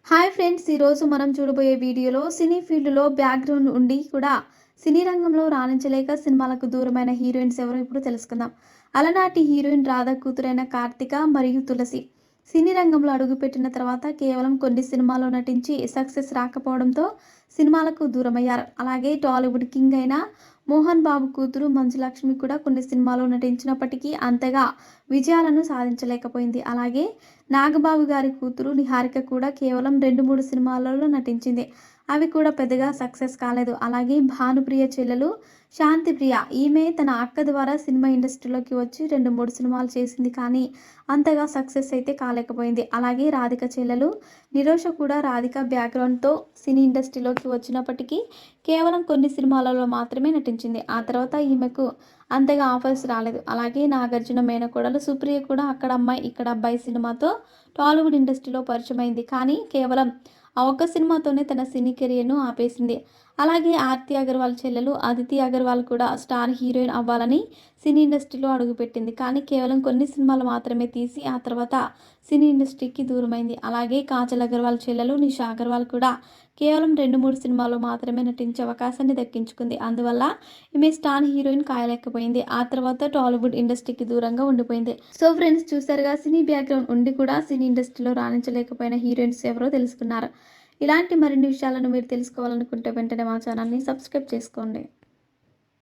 Hi friends, ఈరోజు మనం చూడబోయే వీడియోలో సినీ ఫీల్డ్లో బ్యాక్గ్రౌండ్ ఉండి కూడా సినీ రంగంలో రాణించలేక సినిమాలకు దూరమైన హీరోయిన్స్ ఎవరో ఇప్పుడు తెలుసుకుందాం. అలనాటి హీరోయిన్ రాధ కూతురైన కార్తిక మరియు తులసి సినీ రంగంలో అడుగుపెట్టిన తర్వాత కేవలం కొన్ని సినిమాల్లో నటించి సక్సెస్ రాకపోవడంతో సినిమాలకు దూరమయ్యారు. అలాగే టాలీవుడ్ కింగ్ అయిన మోహన్ బాబు కూతురు మంజులక్ష్మి కూడా కొన్ని సినిమాల్లో నటించినప్పటికీ అంతగా విజయాలను సాధించలేకపోయింది. అలాగే నాగబాబు గారి కూతురు నిహారిక కూడా కేవలం 2-3 సినిమాలలో నటించింది. అవి కూడా పెద్దగా సక్సెస్ కాలేదు. అలాగే భానుప్రియ చెల్లెలు శాంతిప్రియ, ఈమె తన అక్క ద్వారా సినిమా ఇండస్ట్రీలోకి వచ్చి 2-3 సినిమాలు చేసింది, కానీ అంతగా సక్సెస్ అయితే కాలేకపోయింది. అలాగే రాధిక చెల్లెలు నిరోష కూడా రాధిక బ్యాక్గ్రౌండ్తో సినీ ఇండస్ట్రీలోకి వచ్చినప్పటికీ కేవలం కొన్ని సినిమాలలో మాత్రమే నటించింది. ఆ తర్వాత ఈమెకు అంతగా ఆఫర్స్ రాలేదు. అలాగే నాగార్జున మేనకోడలు సుప్రియ కూడా అక్కడ అమ్మాయి ఇక్కడ అబ్బాయి సినిమాతో టాలీవుడ్ ఇండస్ట్రీలో పరిచయమైంది, కానీ కేవలం ఆ ఒక్క సినిమాతోనే తన సినీ కెరియర్ను ఆపేసింది. అలాగే ఆర్తి అగర్వాల్ చెల్లెలు అదితి అగర్వాల్ కూడా స్టార్ హీరోయిన్ అవ్వాలని సినీ ఇండస్ట్రీలో అడుగుపెట్టింది, కానీ కేవలం కొన్ని సినిమాలు మాత్రమే తీసి ఆ తర్వాత సినీ ఇండస్ట్రీకి దూరమైంది. అలాగే కాజల్ అగర్వాల్ చెల్లెలు నిషా అగర్వాల్ కూడా కేవలం 2-3 సినిమాల్లో మాత్రమే నటించే అవకాశాన్ని దక్కించుకుంది. అందువల్ల ఈమె స్టార్ హీరోయిన్ కాయలేకపోయింది. ఆ తర్వాత టాలీవుడ్ ఇండస్ట్రీకి దూరంగా ఉండిపోయింది. సో ఫ్రెండ్స్, చూసారుగా, సినీ బ్యాక్గ్రౌండ్ ఉండి కూడా సినీ ఇండస్ట్రీలో రాణించలేకపోయిన హీరోయిన్స్ ఎవరో తెలుసుకున్నారు. ఇలాంటి మరిన్ని విషయాలను మీరు తెలుసుకోవాలనుకుంటే వెంటనే మా ఛానల్ని సబ్స్క్రైబ్ చేసుకోండి.